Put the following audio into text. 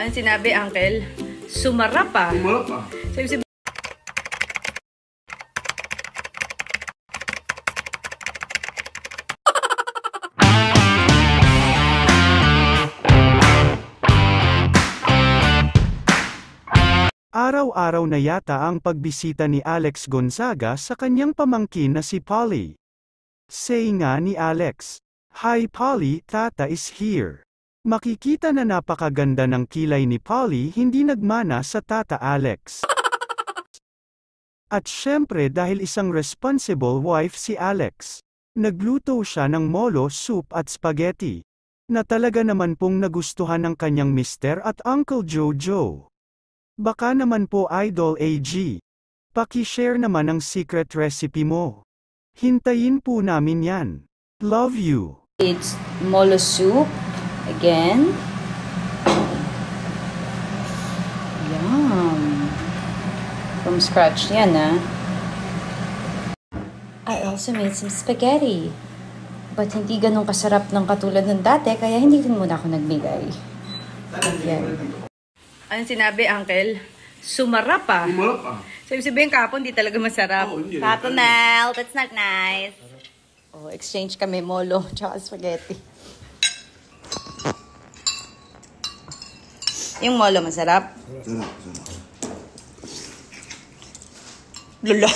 Ano sinabi, Uncle? Sumarap pa. Sumarap pa. Araw-araw na yata ang pagbisita ni Alex Gonzaga sa kanyang pamangkin na si Polly. Say nga ni Alex, "Hi Polly, Tata is here." Makikita na napakaganda ng kilay ni Polly hindi nagmana sa Tata Alex. At syempre dahil isang responsible wife si Alex, nagluto siya ng molo soup at spaghetti, na talaga naman pong nagustuhan ng kanyang mister at Uncle Jojo. Baka naman po Idol AG, paki-share naman ang secret recipe mo. Hintayin po namin yan. Love you. It's molo soup. Again. Yum. From scratch yan, ah. I also made some spaghetti. But hindi ganun kasarap ng katulad ng dati, kaya hindi rin muna ako nagbigay. Yan. Ano sinabi, Uncle? Sumarap pa. Sumarap pa. Sabihin kahapon, di talaga masarap. Tatanel, that's not nice. Oh, exchange kami molo, tsaka spaghetti. Yung molo masarap? Sarap, sarap. Lula.